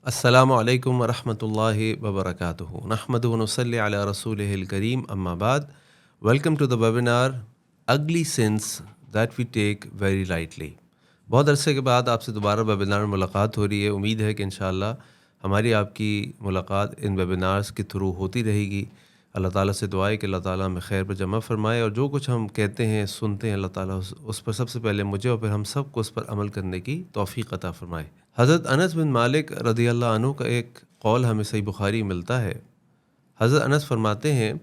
السلام علیکم ورحمۃ اللہ وبرکاتہ نحمد ونصلی علی رسول الکریم اما بعد. Welcome to the webinar ugly sins that we take very lightly. بہت عرصے کے بعد آپ سے دوبارہ ویبینار میں ملاقات ہو رہی ہے. امید ہے کہ انشاءاللہ ہماری آپ کی ملاقات ان ویبینارز کے تھرو ہوتی رہے گی. اللہ تعالیٰ سے دعا ہے کہ اللہ تعالیٰ ہمیں خیر پر جمع فرمائے، اور جو کچھ ہم کہتے ہیں سنتے ہیں اللہ تعالیٰ اس پر سب سے پہلے مجھے اور پھر ہم سب کو اس پر عمل کرنے کی توفیق عطا فرمائے. حضرت انس بن مالک رضی اللہ عنہ کا ایک قول ہمیں صحیح بخاری ملتا ہے. حضرت انس فرماتے ہیں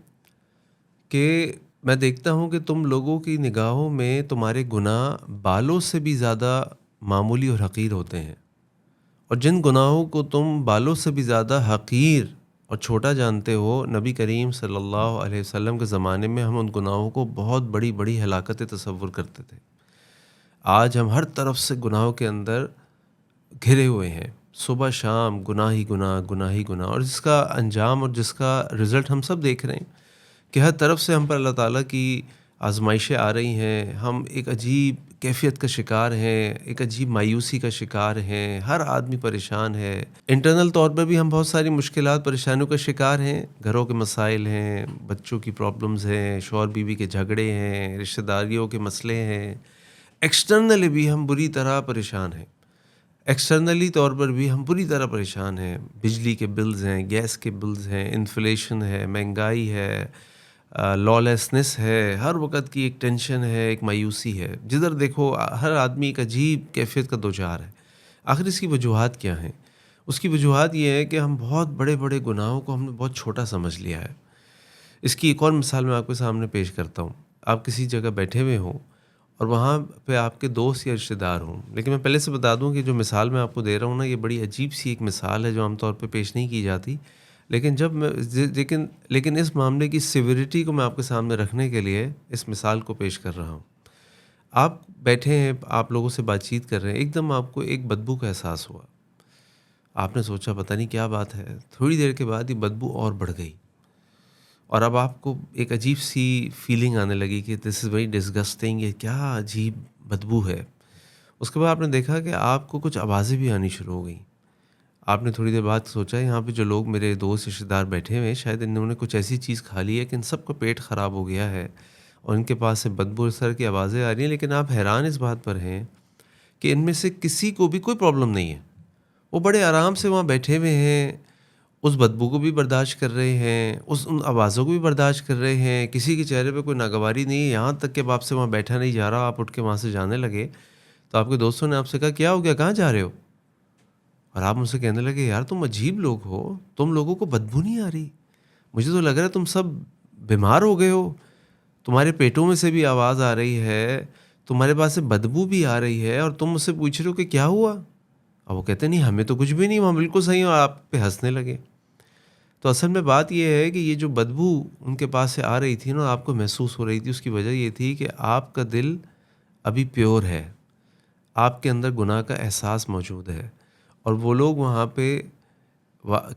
کہ میں دیکھتا ہوں کہ تم لوگوں کی نگاہوں میں تمہارے گناہ بالوں سے بھی زیادہ معمولی اور حقیر ہوتے ہیں، اور جن گناہوں کو تم بالوں سے بھی زیادہ حقیر اور چھوٹا جانتے ہو، نبی کریم صلی اللہ علیہ وسلم کے زمانے میں ہم ان گناہوں کو بہت بڑی بڑی ہلاکتیں تصور کرتے تھے. آج ہم ہر طرف سے گناہوں کے اندر گھرے ہوئے ہیں، صبح شام گناہ ہی گناہ، گناہ ہی گناہ، اور جس کا انجام اور جس کا رزلٹ ہم سب دیکھ رہے ہیں کہ ہر طرف سے ہم پر اللہ تعالیٰ کی آزمائشیں آ رہی ہیں. ہم ایک عجیب کیفیت کا شکار ہیں، ایک عجیب مایوسی کا شکار ہیں. ہر آدمی پریشان ہے. انٹرنل طور پر بھی ہم بہت ساری مشکلات پریشانیوں کا شکار ہیں. گھروں کے مسائل ہیں، بچوں کی پرابلمز ہیں، شوہر بیوی کے جھگڑے ہیں، رشتہ داریوں کے مسئلے ہیں. ایکسٹرنلی بھی ہم بری طرح پریشان ہیں. ایکسٹرنلی طور پر بھی ہم بری طرح پریشان ہیں. بجلی کے بلز ہیں، گیس کے بلز ہیں، انفلیشن ہے، مہنگائی ہے، لا لیسنس ہے، ہر وقت کی ایک ٹینشن ہے، ایک مایوسی ہے. جدھر دیکھو ہر آدمی ایک عجیب کیفیت کا دوچار ہے. آخر اس کی وجوہات کیا ہیں؟ اس کی وجوہات یہ ہے کہ ہم بہت بڑے بڑے گناہوں کو ہم نے بہت چھوٹا سمجھ لیا ہے. اس کی ایک اور مثال میں آپ کے سامنے پیش کرتا ہوں. آپ کسی جگہ بیٹھے ہوئے ہوں اور وہاں پہ آپ کے دوست یا رشتہ دار ہوں. لیکن میں پہلے سے بتا دوں کہ جو مثال میں آپ کو دے رہا ہوں نا، یہ بڑی عجیب سی ایک مثال ہے جو عام طور پہ پیش نہیں کی جاتی. لیکن اس معاملے کی سیویریٹی کو میں آپ کے سامنے رکھنے کے لیے اس مثال کو پیش کر رہا ہوں. آپ بیٹھے ہیں، آپ لوگوں سے بات چیت کر رہے ہیں، ایک دم آپ کو ایک بدبو کا احساس ہوا. آپ نے سوچا پتہ نہیں کیا بات ہے. تھوڑی دیر کے بعد یہ بدبو اور بڑھ گئی، اور اب آپ کو ایک عجیب سی فیلنگ آنے لگی کہ دس از ویری ڈسگسٹنگ، یہ کیا عجیب بدبو ہے. اس کے بعد آپ نے دیکھا کہ آپ کو کچھ آوازیں بھی آنی شروع ہو گئیں. آپ نے تھوڑی دیر بعد سوچا یہاں پہ جو لوگ میرے دوست رشتہ دار بیٹھے ہوئے ہیں، شاید انہوں نے کچھ ایسی چیز کھا لی ہے کہ ان سب کا پیٹ خراب ہو گیا ہے اور ان کے پاس سے بدبو اس طرح کی آوازیں آ رہی ہیں. لیکن آپ حیران اس بات پر ہیں کہ ان میں سے کسی کو بھی کوئی پرابلم نہیں ہے. وہ بڑے آرام سے وہاں بیٹھے ہوئے ہیں، اس بدبو کو بھی برداشت کر رہے ہیں، ان آوازوں کو بھی برداشت کر رہے ہیں. کسی کے چہرے پہ کوئی ناگواری نہیں ہے. یہاں تک کہ اب آپ سے وہاں بیٹھا نہیں جا رہا، آپ اٹھ کے وہاں سے جانے لگے تو آپ کے دوستوں نے آپ سے کہا کیا ہو گیا، کہاں جا رہے ہو؟ اور آپ مجھ سے کہنے لگے یار تم عجیب لوگ ہو، تم لوگوں کو بدبو نہیں آ رہی؟ مجھے تو لگ رہا ہے تم سب بیمار ہو گئے ہو. تمہارے پیٹوں میں سے بھی آواز آ رہی ہے، تمہارے پاس سے بدبو بھی آ رہی ہے، اور تم مجھ سے پوچھ رہے ہو کہ کیا ہوا. اور وہ کہتے نہیں ہمیں تو کچھ بھی نہیں، ہم بالکل صحیح ہیں، اور آپ پہ ہنسنے لگے. تو اصل میں بات یہ ہے کہ یہ جو بدبو ان کے پاس سے آ رہی تھی نا، آپ کو محسوس ہو رہی تھی، اس کی وجہ یہ تھی کہ آپ کا دل ابھی پیور ہے، آپ کے اندر گناہ کا احساس موجود ہے. اور وہ لوگ وہاں پہ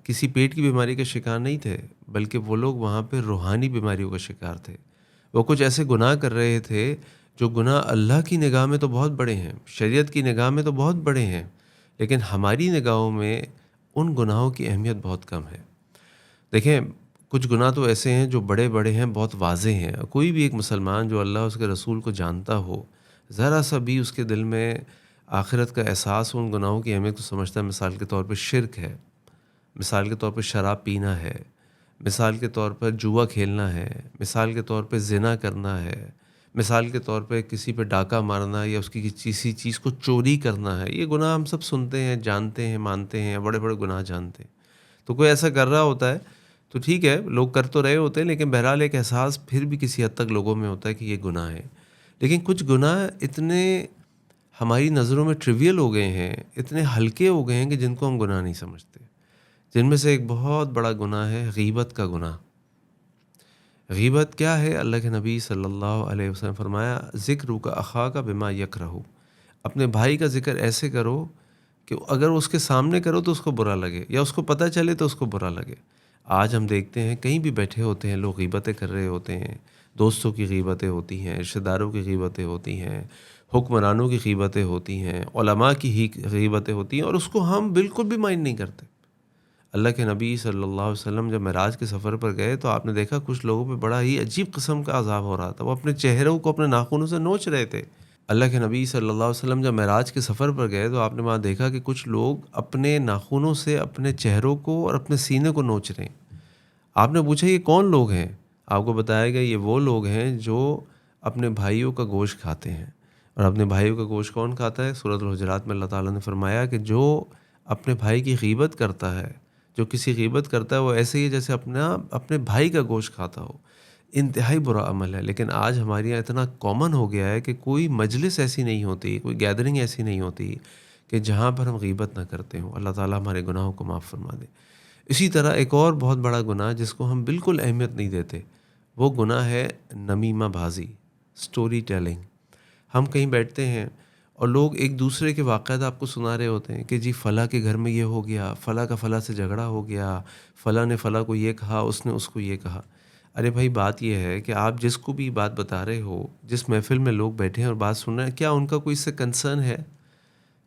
کسی پیٹ کی بیماری کا شکار نہیں تھے، بلکہ وہ لوگ وہاں پہ روحانی بیماریوں کا شکار تھے. وہ کچھ ایسے گناہ کر رہے تھے جو گناہ اللہ کی نگاہ میں تو بہت بڑے ہیں، شریعت کی نگاہ میں تو بہت بڑے ہیں، لیکن ہماری نگاہوں میں ان گناہوں کی اہمیت بہت کم ہے. دیکھیں کچھ گناہ تو ایسے ہیں جو بڑے بڑے ہیں، بہت واضح ہیں. کوئی بھی ایک مسلمان جو اللہ اس کے رسول کو جانتا ہو، ذرا سا بھی اس کے دل میں آخرت کا احساس ان گناہوں کی اہمیت کو سمجھتا ہے. مثال کے طور پہ شرک ہے، مثال کے طور پہ شراب پینا ہے، مثال کے طور پر جوا کھیلنا ہے، مثال کے طور پہ زنا کرنا ہے، مثال کے طور پہ کسی پہ ڈاکہ مارنا یا اس کی کسی چیز کو چوری کرنا ہے. یہ گناہ ہم سب سنتے ہیں، جانتے ہیں، مانتے ہیں، بڑے بڑے گناہ جانتے ہیں. تو کوئی ایسا کر رہا ہوتا ہے تو ٹھیک ہے، لوگ کر تو رہے ہوتے ہیں، لیکن بہرحال ایک احساس پھر بھی کسی حد تک لوگوں میں ہوتا ہے کہ یہ گناہ ہے. لیکن کچھ گناہ اتنے ہماری نظروں میں ٹریویل ہو گئے ہیں، اتنے ہلکے ہو گئے ہیں کہ جن کو ہم گناہ نہیں سمجھتے. جن میں سے ایک بہت بڑا گناہ ہے غیبت کا گناہ. غیبت کیا ہے؟ اللہ کے نبی صلی اللہ علیہ وسلم فرمایا ذکر کا اخا کا بما یکرہ، اپنے بھائی کا ذکر ایسے کرو کہ اگر اس کے سامنے کرو تو اس کو برا لگے، یا اس کو پتہ چلے تو اس کو برا لگے. آج ہم دیکھتے ہیں کہیں بھی بیٹھے ہوتے ہیں لوگ غیبتیں کر رہے ہوتے ہیں. دوستوں کی غیبتیں ہوتی ہیں، رشتہ داروں کی غیبتیں ہوتی ہیں، حکمرانوں کی غیبتیں ہوتی ہیں، علماء کی ہی غیبتیں ہوتی ہیں، اور اس کو ہم بالکل بھی مائنڈ نہیں کرتے. اللہ کے نبی صلی اللہ علیہ وسلم جب معراج کے سفر پر گئے تو آپ نے دیکھا کچھ لوگوں پہ بڑا ہی عجیب قسم کا عذاب ہو رہا تھا، وہ اپنے چہروں کو اپنے ناخنوں سے نوچ رہے تھے۔ اللہ کے نبی صلی اللہ علیہ وسلم جب معراج کے سفر پر گئے تو آپ نے وہاں دیکھا کہ کچھ لوگ اپنے ناخنوں سے اپنے چہروں کو اور اپنے سینے کو نوچ رہے ہیں۔ آپ نے پوچھا یہ کون لوگ ہیں؟ آپ کو بتایا گیا یہ وہ لوگ ہیں جو اپنے بھائیوں کا گوشت کھاتے ہیں۔ اور اپنے بھائیوں کا گوشت کون کھاتا ہے؟ سورۃ الحجرات میں اللہ تعالیٰ نے فرمایا کہ جو اپنے بھائی کی غیبت کرتا ہے، جو کسی غیبت کرتا ہے، وہ ایسے ہی ہے جیسے اپنے بھائی کا گوشت کھاتا ہو۔ انتہائی برا عمل ہے، لیکن آج ہمارے یہاں اتنا کامن ہو گیا ہے کہ کوئی مجلس ایسی نہیں ہوتی، کوئی گیدرنگ ایسی نہیں ہوتی کہ جہاں پر ہم غیبت نہ کرتے ہوں۔ اللہ تعالیٰ ہمارے گناہوں کو معاف فرما دے۔ اسی طرح ایک اور بہت بڑا گناہ جس کو ہم بالکل اہمیت نہیں دیتے، وہ گناہ ہے نمیمہ بازی، سٹوری ٹیلنگ۔ ہم کہیں بیٹھتے ہیں اور لوگ ایک دوسرے کے واقعات آپ کو سنا رہے ہوتے ہیں کہ جی فلاں کے گھر میں یہ ہو گیا، فلاں کا فلاں سے جھگڑا ہو گیا، فلاں نے فلاں کو یہ کہا، اس نے اس کو یہ کہا۔ ارے بھائی بات یہ ہے کہ آپ جس کو بھی بات بتا رہے ہو، جس محفل میں لوگ بیٹھے ہیں اور بات سن رہے ہیں، کیا ان کا کوئی اس سے کنسرن ہے؟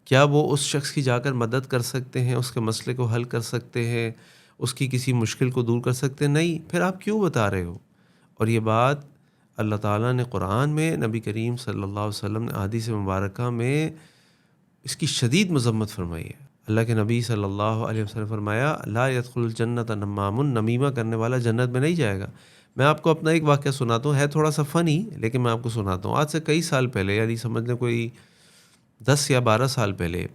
کیا وہ اس شخص کی جا کر مدد کر سکتے ہیں، اس کے مسئلے کو حل کر سکتے ہیں، اس کی کسی مشکل کو دور کر سکتے ہیں؟ نہیں، پھر آپ کیوں بتا رہے ہو؟ اور یہ بات اللہ تعالیٰ نے قرآن میں، نبی کریم صلی اللہ علیہ وسلم نے احادیث مبارکہ میں اس کی شدید مذمت فرمائی ہے۔ اللہ کے نبی صلی اللہ علیہ وسلم فرمایا لا يدخل الجنت نمام، نمیمہ کرنے والا جنت میں نہیں جائے گا۔ میں آپ کو اپنا ایک واقعہ سناتا ہوں، ہے تھوڑا سا فنی لیکن میں آپ کو سناتا ہوں۔ آج سے کئی سال پہلے، یعنی سمجھ لیں کوئی 10 یا 12 سال پہلے،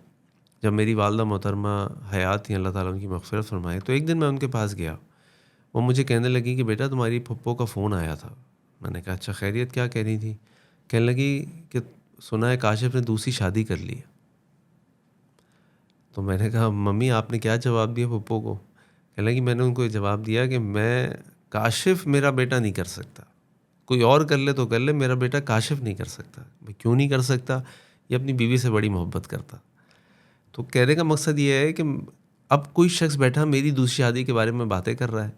جب میری والدہ محترمہ حیات تھیں، اللہ تعالیٰ ان کی مغفرت فرمائے، تو ایک دن میں ان کے پاس گیا۔ وہ مجھے کہنے لگی کہ بیٹا تمہاری پھپھو کا فون آیا تھا۔ میں نے کہا اچھا خیریت، کیا کہہ رہی تھی؟ کہنے لگی کہ سنا ہے کاشف نے دوسری شادی کر لی ہے۔ تو میں نے کہا ممی آپ نے کیا جواب دیا پھپھو کو؟ کہنے لگی میں نے ان کو یہ جواب دیا کہ میں کاشف میرا بیٹا نہیں کر سکتا، کوئی اور کر لے تو کر لے، میرا بیٹا کاشف نہیں کر سکتا۔ میں کیوں نہیں کر سکتا؟ یہ اپنی بیوی سے بڑی محبت کرتا۔ تو کہنے کا مقصد یہ ہے کہ اب کوئی شخص بیٹھا میری دوسری شادی کے بارے میں باتیں کر رہا ہے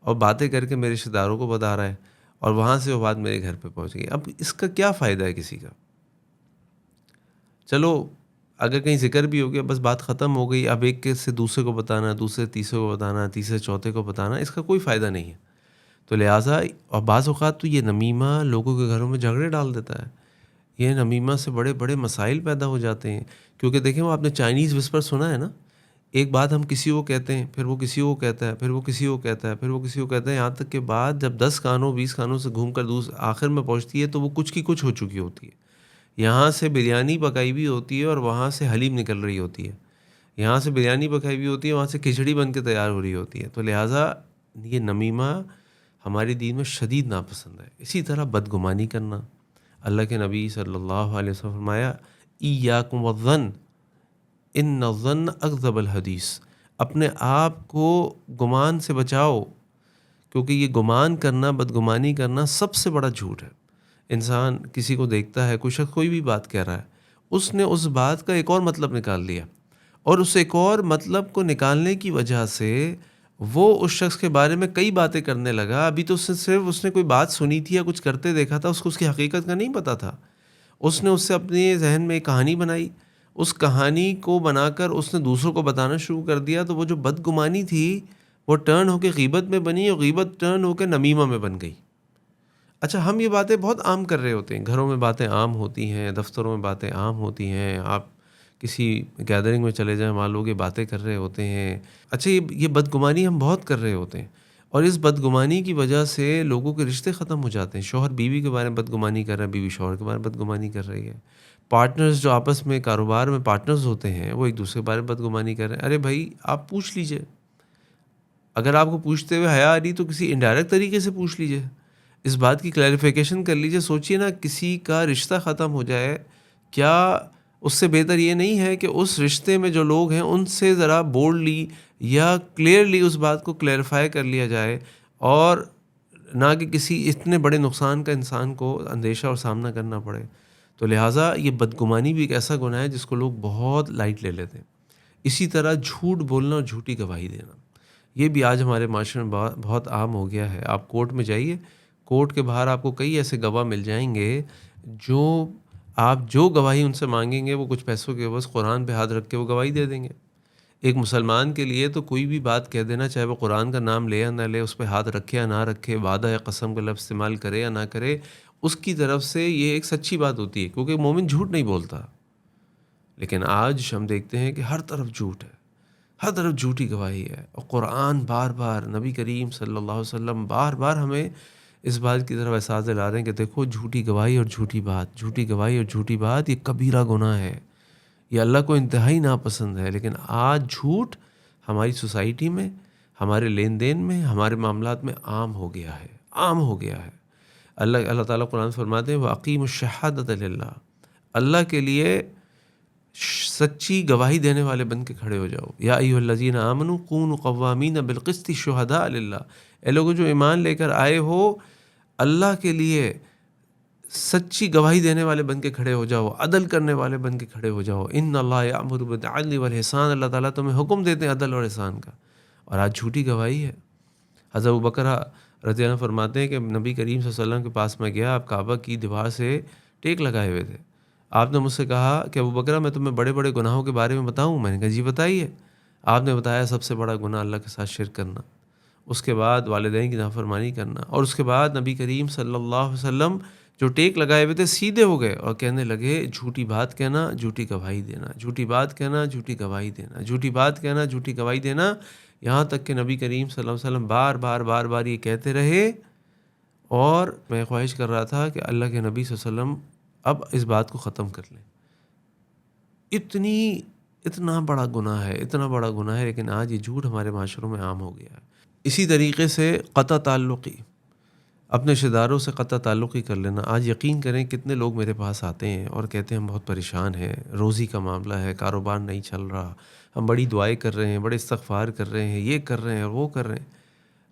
اور باتیں کر کے میرے رشتہ داروں کو بتا رہا ہے، اور وہاں سے وہ بات میرے گھر پہ پہنچ گئی۔ اب اس کا کیا فائدہ ہے کسی کا؟ چلو اگر کہیں ذکر بھی ہو گیا، بس بات ختم ہو گئی۔ اب ایک سے دوسرے کو بتانا، دوسرے تیسرے کو بتانا، تیسرے چوتھے کو بتانا، اس کا کوئی فائدہ نہیں ہے۔ تو لہٰذا اور بعض اوقات تو یہ نمیمہ لوگوں کے گھروں میں جھگڑے ڈال دیتا ہے۔ یہ نمیمہ سے بڑے بڑے مسائل پیدا ہو جاتے ہیں، کیونکہ دیکھیں وہ آپ نے چائنیز وسپر سنا ہے نا، ایک بات ہم کسی کو کہتے ہیں، پھر وہ کسی کو کہتا ہے، پھر وہ کسی کو کہتا ہے، پھر وہ کسی کو کہتا ہے، یہاں تک کہ بات جب 10 کانوں 20 کانوں سے گھوم کر آخر میں پہنچتی ہے تو وہ کچھ کی کچھ ہو چکی ہوتی ہے۔ یہاں سے بریانی پکائی ہوئی ہوتی ہے اور وہاں سے حلیم نکل رہی ہوتی ہے، یہاں سے بریانی پکائی ہوئی ہوتی ہے، وہاں سے کھچڑی بن کے تیار ہو رہی ہوتی ہے۔ تو لہٰذا یہ نمیمہ ہمارے دین میں شدید ناپسند ہے۔ اسی طرح بدگمانی کرنا، اللہ کے نبی صلی اللہ علیہ وسلم فرمایا ایاکم والظن ان الظن اکذب الحدیث، اپنے آپ کو گمان سے بچاؤ، کیونکہ یہ گمان کرنا، بدگمانی کرنا سب سے بڑا جھوٹ ہے۔ انسان کسی کو دیکھتا ہے، کوئی شخص کوئی بھی بات کہہ رہا ہے، اس نے اس بات کا ایک اور مطلب نکال لیا، اور اس ایک اور مطلب کو نکالنے کی وجہ سے وہ اس شخص کے بارے میں کئی باتیں کرنے لگا۔ ابھی تو صرف اس نے کوئی بات سنی تھی یا کچھ کرتے دیکھا تھا، اس کو اس کی حقیقت کا نہیں پتا تھا۔ اس نے اس سے اپنے ذہن میں ایک کہانی بنائی، اس کہانی کو بنا کر اس نے دوسروں کو بتانا شروع کر دیا، تو وہ جو بدگمانی تھی وہ ٹرن ہو کے غیبت میں بنی، اور غیبت ٹرن ہو کے نمیمہ میں بن گئی۔ اچھا ہم یہ باتیں بہت عام کر رہے ہوتے ہیں، گھروں میں باتیں عام ہوتی ہیں، دفتروں میں باتیں عام ہوتی ہیں، آپ کسی گیدرنگ میں چلے جائیں وہاں لوگ یہ باتیں کر رہے ہوتے ہیں۔ اچھا یہ بدگمانی ہم بہت کر رہے ہوتے ہیں، اور اس بدگمانی کی وجہ سے لوگوں کے رشتے ختم ہو جاتے ہیں۔ شوہر بیوی کے بارے میں بدگمانی کر رہا ہے، بیوی شوہر کے بارے میں بدگمانی کر رہی ہے، پارٹنرز جو آپس میں کاروبار میں پارٹنرز ہوتے ہیں وہ ایک دوسرے کے بارے میں بدگمانی کر رہے ہیں۔ ارے بھائی آپ پوچھ لیجئے، اگر آپ کو پوچھتے ہوئے حیا آ رہی تو کسی انڈائریکٹ طریقے سے پوچھ لیجئے، اس بات کی کلیریفیکیشن کر لیجئے۔ سوچئے نا کسی کا رشتہ ختم ہو جائے، کیا اس سے بہتر یہ نہیں ہے کہ اس رشتے میں جو لوگ ہیں ان سے ذرا بولڈلی یا کلیئرلی اس بات کو کلیئرفائی کر لیا جائے، اور نہ کہ کسی اتنے بڑے نقصان کا انسان کو اندیشہ اور سامنا کرنا پڑے۔ تو لہٰذا یہ بدگمانی بھی ایک ایسا گناہ ہے جس کو لوگ بہت لائٹ لے لیتے ہیں۔ اسی طرح جھوٹ بولنا اور جھوٹی گواہی دینا، یہ بھی آج ہمارے معاشرے میں بہت عام ہو گیا ہے۔ آپ کورٹ میں جائیے، کورٹ کے باہر آپ کو کئی ایسے گواہ مل جائیں گے جو آپ جو گواہی ان سے مانگیں گے وہ کچھ پیسوں کے عوض قرآن پہ ہاتھ رکھ کے وہ گواہی دے دیں گے۔ ایک مسلمان کے لیے تو کوئی بھی بات کہہ دینا، چاہے وہ قرآن کا نام لے یا نہ لے، اس پہ ہاتھ رکھے یا نہ رکھے، وعدہ یا قسم کا لفظ استعمال کرے یا نہ کرے، اس کی طرف سے یہ ایک سچی بات ہوتی ہے، کیونکہ مومن جھوٹ نہیں بولتا۔ لیکن آج ہم دیکھتے ہیں کہ ہر طرف جھوٹ ہے، ہر طرف جھوٹی گواہی ہے، اور قرآن بار بار، نبی کریم صلی اللہ علیہ وسلم بار بار ہمیں اس بات کی طرف احساس دلا رہے ہیں کہ دیکھو، جھوٹی گواہی اور جھوٹی بات، جھوٹی گواہی اور جھوٹی بات یہ کبیرہ گناہ ہے، یہ اللہ کو انتہائی ناپسند ہے۔ لیکن آج جھوٹ ہماری سوسائٹی میں، ہمارے لین دین میں، ہمارے معاملات میں عام ہو گیا ہے، عام ہو گیا ہے۔ اللہ تعالیٰ قرآن فرماتے ہیں وَأَقِیمُوا الشَّهَادَةَ لِلَّهِ، اللہ کے لیے سچی گواہی دینے والے بن کے کھڑے ہو جاؤ۔ یا ایھا الذین آمنوا کونوا قوامین بالقسط شہداء للہ، اے لوگوں جو ایمان لے کر آئے ہو، اللہ کے لیے سچی گواہی دینے والے بن کے کھڑے ہو جاؤ، عدل کرنے والے بن کے کھڑے ہو جاؤ۔ ان اللہ یأمر بالعدل والاحسان، اللہ تعالیٰ تمہیں حکم دیتے ہیں عدل اور احسان کا، اور آج جھوٹی گواہی ہے۔ حضرت ابوبکر رضی اللہ عنہ فرماتے ہیں کہ نبی کریم صلی اللہ علیہ وسلم کے پاس میں گیا، آپ کعبہ کی دیوار سے ٹیک لگائے ہوئے تھے۔ آپ نے مجھ سے کہا کہ ابوبکر میں تمہیں بڑے بڑے گناہوں کے بارے میں بتاؤں؟ میں نے کہا جی بتائیے۔ آپ نے بتایا سب سے بڑا گناہ اللہ کے ساتھ شرک کرنا، اس کے بعد والدین کی نافرمانی کرنا، اور اس کے بعد نبی کریم صلی اللہ علیہ وسلم جو ٹیک لگائے ہوئے تھے سیدھے ہو گئے اور کہنے لگے جھوٹی بات کہنا، جھوٹی گواہی دینا، جھوٹی بات کہنا، جھوٹی گواہی دینا، جھوٹی بات کہنا، جھوٹی گواہی دینا، یہاں تک کہ نبی کریم صلی اللہ علیہ وسلم بار بار بار بار یہ کہتے رہے۔ اور میں خواہش کر رہا تھا کہ اللہ کے نبی صلی اللہ علیہ وسلم اب اس بات کو ختم کر لیں۔ اتنا بڑا گناہ ہے، اتنا بڑا گناہ ہے، لیکن آج یہ جھوٹ ہمارے معاشروں میں عام ہو گیا ہے۔ اسی طریقے سے قطع تعلقی، اپنے رشتہ داروں سے قطع تعلقی کر لینا۔ آج یقین کریں کتنے لوگ میرے پاس آتے ہیں اور کہتے ہیں ہم بہت پریشان ہیں، روزی کا معاملہ ہے، کاروبار نہیں چل رہا، ہم بڑی دعائیں کر رہے ہیں، بڑے استغفار کر رہے ہیں، یہ کر رہے ہیں اور وہ کر رہے ہیں،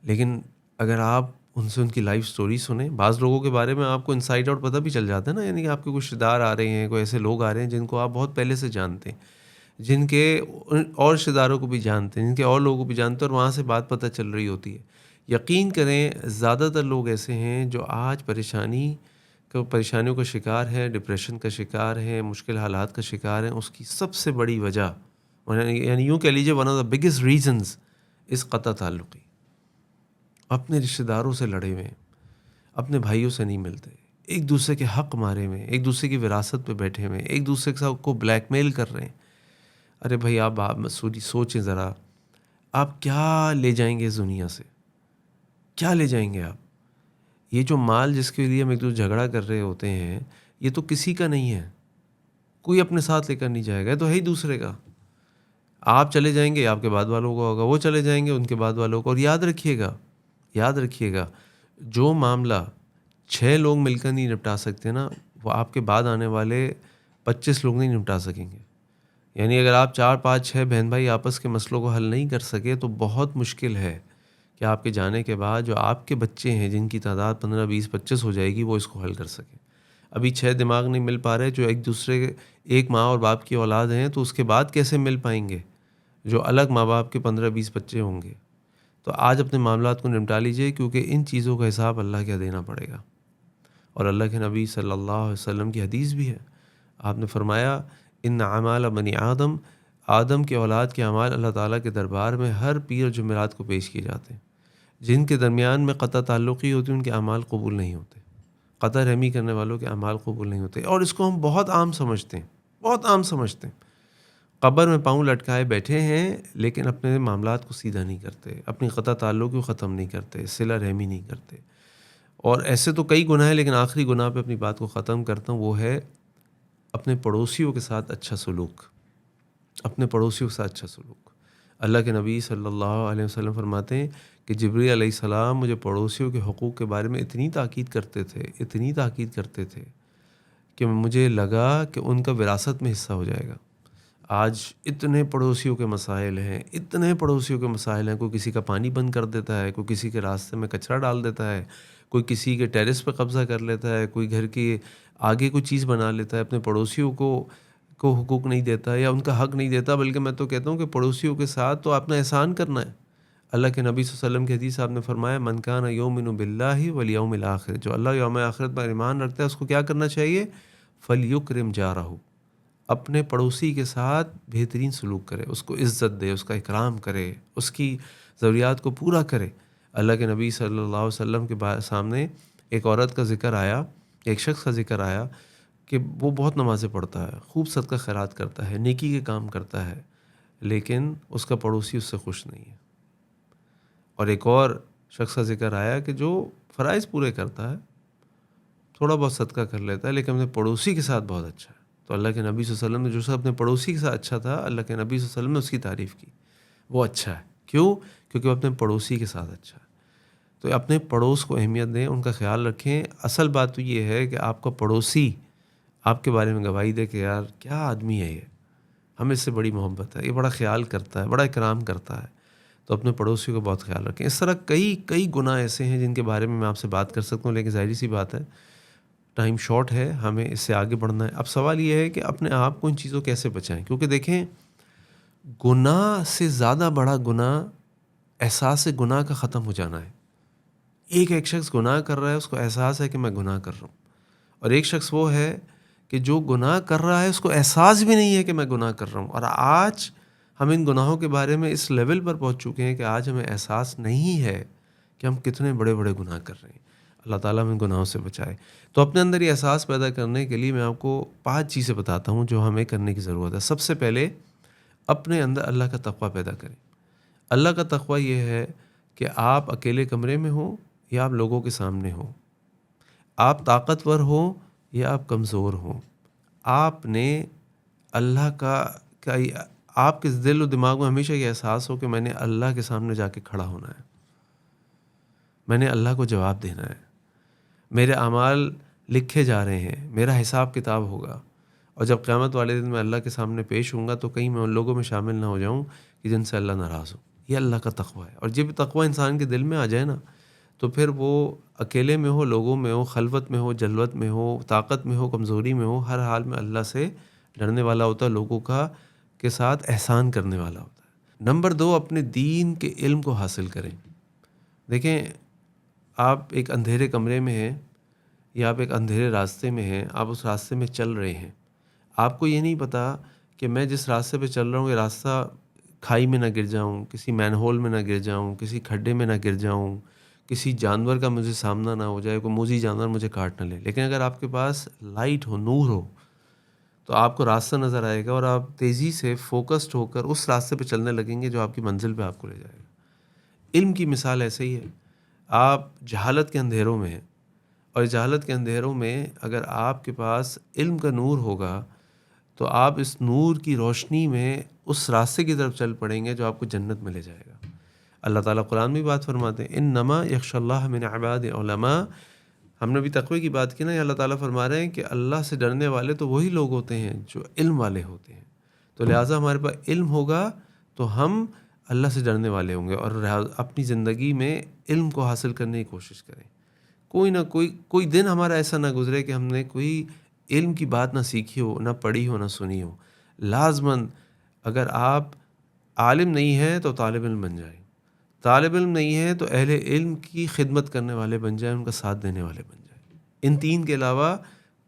لیکن اگر آپ ان سے ان کی لائف سٹوری سنیں، بعض لوگوں کے بارے میں آپ کو انسائڈ آؤٹ پتہ بھی چل جاتا ہے نا، یعنی کہ آپ کے کچھ رشتہ دار آ رہے ہیں، کوئی ایسے لوگ آ رہے ہیں جن کو آپ بہت پہلے سے جانتے ہیں، جن کے اور رشتہ داروں کو بھی جانتے ہیں، جن کے اور لوگوں کو بھی جانتے ہیں، اور وہاں سے بات پتہ چل رہی ہوتی ہے۔ یقین کریں زیادہ تر لوگ ایسے ہیں جو آج پریشانیوں کا شکار ہیں، ڈپریشن کا شکار ہیں، مشکل حالات کا شکار ہیں۔ اس کی سب سے بڑی وجہ، یعنی یوں کہہ لیجیے one of the biggest reasons اس قطع تعلقی، اپنے رشتہ داروں سے لڑے ہوئے ہیں، اپنے بھائیوں سے نہیں ملتے، ایک دوسرے کے حق مارے ہوئے ہیں، ایک دوسرے کی وراثت پہ بیٹھے ہوئے ہیں، ایک دوسرے کے ساتھ کو بلیک میل کر رہے ہیں۔ ارے بھائی آپ سوچیں ذرا، آپ کیا لے جائیں گے اس دنیا سے؟ کیا لے جائیں گے آپ؟ یہ جو مال جس کے لیے ہم ایک دوسرے جھگڑا کر رہے ہوتے ہیں، یہ تو کسی کا نہیں ہے، کوئی اپنے ساتھ لے کر نہیں جائے گا، یہ تو ہے ہی دوسرے کا۔ آپ چلے جائیں گے، آپ کے بعد والوں کو ہوگا، وہ چلے جائیں گے، ان کے بعد والوں کو۔ اور یاد رکھیے گا جو معاملہ 6 لوگ مل کر نہیں نپٹا سکتے نا، وہ آپ کے بعد آنے والے 25 لوگ نہیں نپٹا سکیں گے۔ یعنی اگر آپ 4 5 6 بہن بھائی آپس کے مسئلوں کو حل نہیں کر سکے تو بہت مشکل ہے کہ آپ کے جانے کے بعد جو آپ کے بچے ہیں، جن کی تعداد 15 20 25 ہو جائے گی، وہ اس کو حل کر سکیں۔ ابھی 6 دماغ نہیں مل پا رہے جو ایک دوسرے کے، ایک ماں اور باپ کی اولاد ہیں، تو اس کے بعد کیسے مل پائیں گے جو الگ ماں باپ کے 15 20 بچے ہوں گے؟ تو آج اپنے معاملات کو نمٹا لیجئے، کیونکہ ان چیزوں کا حساب اللہ کا دینا پڑے گا۔ اور اللہ کے نبی صلی اللہ علیہ وسلم کی حدیث بھی ہے، آپ نے فرمایا ان اعمال بنی آدم کے اولاد کے اعمال اللہ تعالیٰ کے دربار میں ہر پیر اور جمعرات کو پیش کیے جاتے ہیں۔ جن کے درمیان میں قطع تعلقی ہوتی ہے ان کے اعمال قبول نہیں ہوتے، قطع رحمی کرنے والوں کے اعمال قبول نہیں ہوتے۔ اور اس کو ہم بہت عام سمجھتے ہیں، بہت عام سمجھتے ہیں۔ قبر میں پاؤں لٹکائے بیٹھے ہیں، لیکن اپنے معاملات کو سیدھا نہیں کرتے، اپنی قطع تعلق کو ختم نہیں کرتے، صلہ رحمی نہیں کرتے۔ اور ایسے تو کئی گناہ ہیں، لیکن آخری گناہ پہ اپنی بات کو ختم کرتا ہوں، وہ ہے اپنے پڑوسیوں کے ساتھ اچھا سلوک، اپنے پڑوسیوں کے ساتھ اچھا سلوک۔ اللہ کے نبی صلی اللہ علیہ وسلم فرماتے ہیں کہ جبریل علیہ السلام مجھے پڑوسیوں کے حقوق کے بارے میں اتنی تاکید کرتے تھے کہ مجھے لگا کہ ان کا وراثت میں حصہ ہو جائے گا۔ آج اتنے پڑوسیوں کے مسائل ہیں، کوئی کسی کا پانی بند کر دیتا ہے، کوئی کسی کے راستے میں کچرا ڈال دیتا ہے، کوئی کسی کے ٹیرس پہ قبضہ کر لیتا ہے، کوئی گھر کے آگے کوئی چیز بنا لیتا ہے، اپنے پڑوسیوں کو حقوق نہیں دیتا یا ان کا حق نہیں دیتا، بلکہ میں تو کہتا ہوں کہ پڑوسیوں کے ساتھ تو آپ نے احسان کرنا ہے۔ اللہ کے نبی صلی اللہ علیہ وسلم کی حدیث آپ نے فرمایا من کان یؤمن باللہ والیوم الآخر، جو اللہ یوم آخرت پر ایمان رکھتا ہے اس کو کیا کرنا چاہیے؟ فلیکرم جارہ، اپنے پڑوسی کے ساتھ بہترین سلوک کرے، اس کو عزت دے، اس کا اکرام کرے، اس کی ضروریات کو پورا کرے۔ اللہ کے نبی صلی اللہ علیہ وسلم کے سامنے ایک عورت کا ذکر آیا، ایک شخص کا ذکر آیا کہ وہ بہت نمازیں پڑھتا ہے، خوب صدقہ خیرات کرتا ہے، نیکی کے کام کرتا ہے، لیکن اس کا پڑوسی اس سے خوش نہیں ہے۔ اور ایک اور شخص کا ذکر آیا کہ جو فرائض پورے کرتا ہے، تھوڑا بہت صدقہ کر لیتا ہے، لیکن اپنے پڑوسی کے ساتھ بہت اچھا ہے۔ تو اللہ کے نبی صلی اللہ علیہ وسلم نے جو سب اپنے پڑوسی کے ساتھ اچھا تھا، اللہ کے نبی صلی اللہ علیہ وسلم نے اس کی تعریف کی، وہ اچھا ہے۔ کیوں؟ کیونکہ وہ اپنے پڑوسی کے ساتھ اچھا ہے۔ تو اپنے پڑوس کو اہمیت دیں، ان کا خیال رکھیں۔ اصل بات تو یہ ہے کہ آپ کا پڑوسی آپ کے بارے میں گواہی دے کہ یار کیا آدمی ہے یہ، ہمیں اس سے بڑی محبت ہے، یہ بڑا خیال کرتا ہے، بڑا اکرام کرتا ہے۔ تو اپنے پڑوسی کو بہت خیال رکھیں۔ اس طرح کئی گناہ ایسے ہیں جن کے بارے میں آپ سے بات کر سکتا ہوں، لیکن ظاہری سی بات ہے ٹائم شارٹ ہے، ہمیں اس سے آگے بڑھنا ہے۔ اب سوال یہ ہے کہ اپنے آپ کو ان چیزوں کیسے بچائیں، کیونکہ دیکھیں گناہ سے زیادہ بڑا گناہ احساس گناہ کا ختم ہو جانا ہے۔ ایک شخص گناہ کر رہا ہے، اس کو احساس ہے کہ میں گناہ کر رہا ہوں، اور ایک شخص وہ ہے کہ جو گناہ کر رہا ہے اس کو احساس بھی نہیں ہے کہ میں گناہ کر رہا ہوں۔ اور آج ہم ان گناہوں کے بارے میں اس لیول پر پہنچ چکے ہیں کہ آج ہمیں احساس نہیں ہے کہ ہم کتنے بڑے بڑے گناہ کر رہے ہیں۔ اللہ تعالیٰ ہمیں گناہوں سے بچائے۔ تو اپنے اندر یہ احساس پیدا کرنے کے لیے میں آپ کو 5 چیزیں بتاتا ہوں جو ہمیں کرنے کی ضرورت ہے۔ سب سے پہلے اپنے اندر اللہ کا تقویٰ پیدا کریں۔ اللہ کا تقویٰ یہ ہے کہ آپ اکیلے کمرے میں ہوں یا آپ لوگوں کے سامنے ہوں، آپ طاقتور ہوں یا آپ کمزور ہوں، آپ نے اللہ کا آپ کے دل و دماغ میں ہمیشہ یہ احساس ہو کہ میں نے اللہ کے سامنے جا کے کھڑا ہونا ہے، میں نے اللہ کو جواب دینا ہے، میرے اعمال لکھے جا رہے ہیں، میرا حساب کتاب ہوگا، اور جب قیامت والے دن میں اللہ کے سامنے پیش ہوں گا تو کہیں میں ان لوگوں میں شامل نہ ہو جاؤں کہ جن سے اللہ ناراض ہو۔ یہ اللہ کا تقویٰ ہے۔ اور جب تقویٰ انسان کے دل میں آ جائے نا تو پھر وہ اکیلے میں ہو، لوگوں میں ہو، خلوت میں ہو، جلوت میں ہو، طاقت میں ہو، کمزوری میں ہو، ہر حال میں اللہ سے ڈرنے والا ہوتا ہے، لوگوں کے ساتھ احسان کرنے والا ہوتا ہے۔ نمبر 2، اپنے دین کے علم کو حاصل کریں۔ دیکھیں، آپ ایک اندھیرے کمرے میں ہیں یا آپ ایک اندھیرے راستے میں ہیں، آپ اس راستے میں چل رہے ہیں، آپ کو یہ نہیں پتا کہ میں جس راستے پہ چل رہا ہوں یہ راستہ کھائی میں نہ گر جاؤں، کسی مین ہول میں نہ گر جاؤں، کسی کھڈے میں نہ گر جاؤں، کسی جانور کا مجھے سامنا نہ ہو جائے، کوئی موذی جانور مجھے کاٹ نہ لے۔ لیکن اگر آپ کے پاس لائٹ ہو، نور ہو، تو آپ کو راستہ نظر آئے گا اور آپ تیزی سے فوکسڈ ہو کر اس راستے پہ چلنے لگیں گے جو آپ کی منزل پہ آپ کو لے جائے گا۔ علم کی مثال ایسے ہی ہے۔ آپ جہالت کے اندھیروں میں ہیں، اور جہالت کے اندھیروں میں اگر آپ کے پاس علم کا نور ہوگا تو آپ اس نور کی روشنی میں اس راستے کی طرف چل پڑیں گے جو آپ کو جنت میں لے جائے گا۔ اللہ تعالیٰ قرآن میں بھی بات فرماتے ہیں، انما یخشی اللہ من عباد علماء۔ ہم نے بھی تقوی کی بات کی نا، اللہ تعالیٰ فرما رہے ہیں کہ اللہ سے ڈرنے والے تو وہی لوگ ہوتے ہیں جو علم والے ہوتے ہیں۔ تو لہٰذا ہمارے پاس علم ہوگا تو ہم اللہ سے ڈرنے والے ہوں گے، اور اپنی زندگی میں علم کو حاصل کرنے کی کوشش کریں۔ کوئی نہ کوئی دن ہمارا ایسا نہ گزرے کہ ہم نے کوئی علم کی بات نہ سیکھی ہو، نہ پڑھی ہو، نہ سنی ہو۔ لازماً اگر آپ عالم نہیں ہیں تو طالب علم بن جائیں، طالب علم نہیں ہے تو اہل علم کی خدمت کرنے والے بن جائیں، ان کا ساتھ دینے والے بن جائیں۔ ان 3 کے علاوہ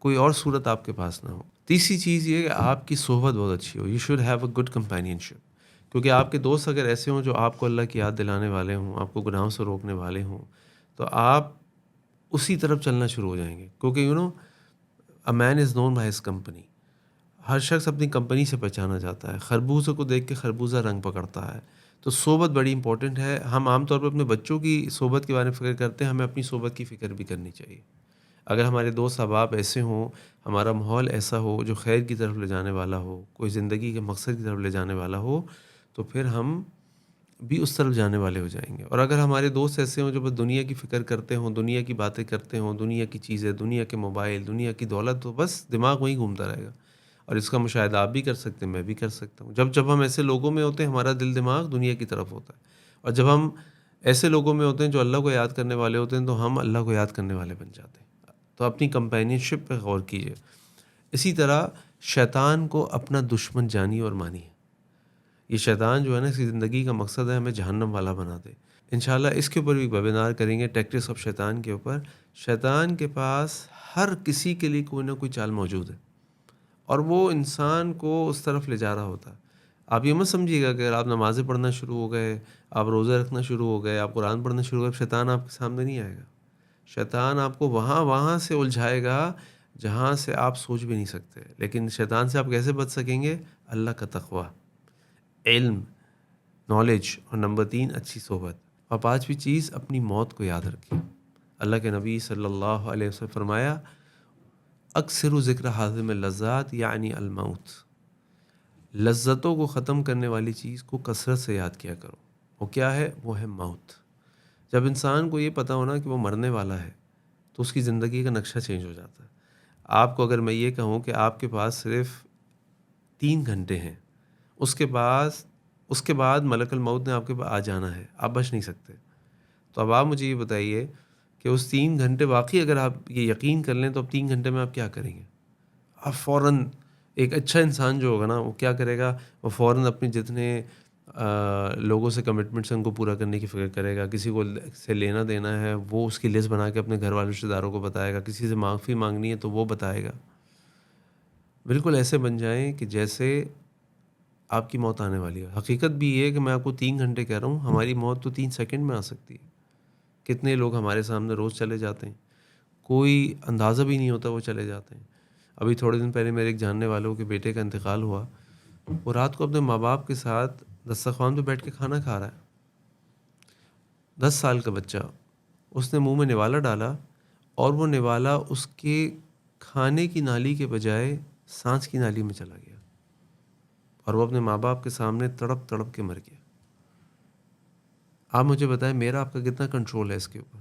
کوئی اور صورت آپ کے پاس نہ ہو۔ تیسری چیز یہ کہ آپ کی صحبت بہت اچھی ہو۔ You should have a good companionship, کیونکہ آپ کے دوست اگر ایسے ہوں جو آپ کو اللہ کی یاد دلانے والے ہوں، آپ کو گناہوں سے روکنے والے ہوں، تو آپ اسی طرف چلنا شروع ہو جائیں گے، کیونکہ اے مین از نون بائی ہز کمپنی۔ ہر شخص اپنی کمپنی سے پہچانا جاتا ہے۔ خربوزے کو دیکھ کے خربوزہ رنگ پکڑتا ہے۔ تو صحبت بڑی امپورٹنٹ ہے۔ ہم عام طور پر اپنے بچوں کی صحبت کے بارے میں فکر کرتے ہیں، ہمیں اپنی صحبت کی فکر بھی کرنی چاہیے۔ اگر ہمارے دوست احباب ایسے ہوں، ہمارا ماحول ایسا ہو جو خیر کی طرف لے جانے والا ہو، کوئی زندگی کے مقصد کی طرف لے جانے والا ہو، تو پھر ہم بھی اس طرف جانے والے ہو جائیں گے۔ اور اگر ہمارے دوست ایسے ہوں جو بس دنیا کی فکر کرتے ہوں، دنیا کی باتیں کرتے ہوں، دنیا کی چیزیں، دنیا کے موبائل، دنیا کی دولت، تو بس دماغ وہیں گھومتا رہے گا۔ اور اس کا مشاہدہ آپ بھی کر سکتے ہیں، میں بھی کر سکتا ہوں۔ جب ہم ایسے لوگوں میں ہوتے ہیں ہمارا دل دماغ دنیا کی طرف ہوتا ہے، اور جب ہم ایسے لوگوں میں ہوتے ہیں جو اللہ کو یاد کرنے والے ہوتے ہیں تو ہم اللہ کو یاد کرنے والے بن جاتے ہیں۔ تو اپنی کمپینین شپ پہ غور کیجیے۔ اسی طرح شیطان کو اپنا دشمن جانی اور مانی ہے۔ یہ شیطان جو ہے نا، اس کی زندگی کا مقصد ہے ہمیں جہنم والا بنا دے۔ انشاءاللہ اس کے اوپر بھی ویبینار کریں گے، ٹیکٹکس آف شیطان کے اوپر۔ شیطان کے پاس ہر کسی کے لیے کوئی نہ کوئی چال موجود ہے، اور وہ انسان کو اس طرف لے جا رہا ہوتا ہے. آپ یہ مت سمجھیے گا کہ اگر آپ نمازیں پڑھنا شروع ہو گئے، آپ روزہ رکھنا شروع ہو گئے، آپ قرآن پڑھنا شروع ہو گئے، شیطان آپ کے سامنے نہیں آئے گا. شیطان آپ کو وہاں سے الجھائے گا جہاں سے آپ سوچ بھی نہیں سکتے. لیکن شیطان سے آپ کیسے بچ سکیں گے؟ اللہ کا تقوی، علم، نالج، اور نمبر 3 اچھی صحبت. اور 5ویں چیز اپنی موت کو یاد رکھیں. اللہ کے نبی صلی اللہ علیہ وسلم فرمایا اکثر ذکر حاضم اللذات یعنی الموت. لذتوں کو ختم کرنے والی چیز کو کثرت سے یاد کیا کرو. وہ کیا ہے؟ وہ ہے موت. جب انسان کو یہ پتہ ہونا کہ وہ مرنے والا ہے تو اس کی زندگی کا نقشہ چینج ہو جاتا ہے. آپ کو اگر میں یہ کہوں کہ آپ کے پاس صرف 3 گھنٹے ہیں، اس کے بعد ملک الموت نے آپ کے پاس آ جانا ہے، آپ بچ نہیں سکتے. تو اب آپ مجھے یہ بتائیے کہ اس 3 گھنٹے واقعی اگر آپ یہ یقین کر لیں تو اب 3 گھنٹے میں آپ کیا کریں گے؟ آپ فوراً، ایک اچھا انسان جو ہوگا نا وہ کیا کرے گا؟ وہ فوراً اپنے جتنے لوگوں سے کمٹمنٹس ہیں ان کو پورا کرنے کی فکر کرے گا. کسی کو سے لینا دینا ہے وہ اس کی لسٹ بنا کے اپنے گھر والوں رشتہ داروں کو بتائے گا. کسی سے معافی مانگنی ہے تو وہ بتائے گا. بالکل ایسے بن جائیں کہ جیسے آپ کی موت آنے والی ہے. حقیقت بھی یہ ہے کہ میں آپ کو 3 گھنٹے کہہ رہا ہوں، ہماری موت تو 3 سیکنڈ میں آ سکتی ہے. کتنے لوگ ہمارے سامنے روز چلے جاتے ہیں، کوئی اندازہ بھی نہیں ہوتا وہ چلے جاتے ہیں. ابھی تھوڑے دن پہلے میرے ایک جاننے والوں کے بیٹے کا انتقال ہوا. وہ رات کو اپنے ماں باپ کے ساتھ دسترخوان پہ بیٹھ کے کھانا کھا رہا ہے. 10 سال کا بچہ. اس نے منہ میں نوالا ڈالا اور وہ نوالا اس کے کھانے کی نالی کے بجائے سانس کی نالی میں چلا گیا اور وہ اپنے ماں باپ کے سامنے تڑپ تڑپ کے مر گیا. آپ مجھے بتائیں میرا آپ کا کتنا کنٹرول ہے اس کے اوپر؟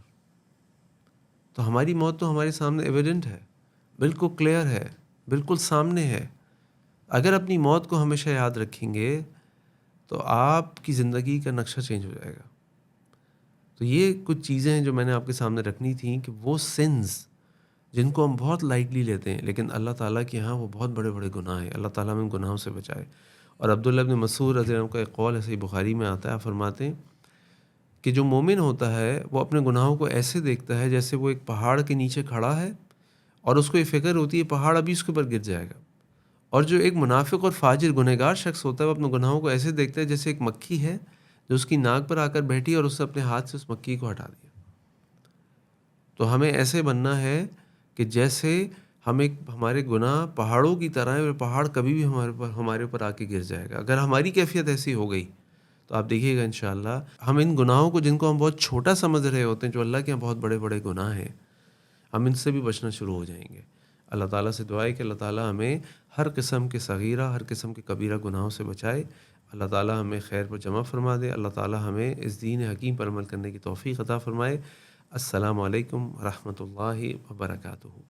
تو ہماری موت تو ہمارے سامنے ایویڈنٹ ہے، بالکل کلیئر ہے، بالکل سامنے ہے. اگر اپنی موت کو ہمیشہ یاد رکھیں گے تو آپ کی زندگی کا نقشہ چینج ہو جائے گا. تو یہ کچھ چیزیں ہیں جو میں نے آپ کے سامنے رکھنی تھیں کہ وہ سنز جن کو ہم بہت لائٹلی لیتے ہیں لیکن اللہ تعالیٰ کے ہاں وہ بہت بڑے بڑے گناہ ہیں. اللہ تعالیٰ ہمیں ان گناہوں سے بچائے. اور عبداللہ بن مسعود رضی اللہ عنہ کا ایک قول ہے، صحیح بخاری میں آتا ہے، آپ فرماتے ہیں کہ جو مومن ہوتا ہے وہ اپنے گناہوں کو ایسے دیکھتا ہے جیسے وہ ایک پہاڑ کے نیچے کھڑا ہے اور اس کو یہ فکر ہوتی ہے پہاڑ ابھی اس کے اوپر گر جائے گا. اور جو ایک منافق اور فاجر گنہگار شخص ہوتا ہے وہ اپنے گناہوں کو ایسے دیکھتا ہے جیسے ایک مکھی ہے جو اس کی ناک پر آ کر بیٹھی اور اس نے اپنے ہاتھ سے اس مکھی کو ہٹا دیا. تو ہمیں ایسے بننا ہے کہ جیسے ہمارے گناہ پہاڑوں کی طرح ہیں اور پہاڑ کبھی بھی ہمارے اوپر آ کے گر جائے گا. اگر ہماری کیفیت ایسی ہو گئی تو آپ دیکھیے گا انشاءاللہ ہم ان گناہوں کو جن کو ہم بہت چھوٹا سمجھ رہے ہوتے ہیں، جو اللہ کے یہاں بہت بڑے بڑے گناہ ہیں، ہم ان سے بھی بچنا شروع ہو جائیں گے. اللہ تعالیٰ سے دعا ہے کہ اللہ تعالیٰ ہمیں ہر قسم کے صغیرہ، ہر قسم کے کبیرہ گناہوں سے بچائے. اللہ تعالیٰ ہمیں خیر پر جمع فرما دے. اللہ تعالیٰ ہمیں اس دین حکیم پر عمل کرنے کی توفیق عطا فرمائے. السلام علیکم ورحمۃ اللہ وبرکاتہ.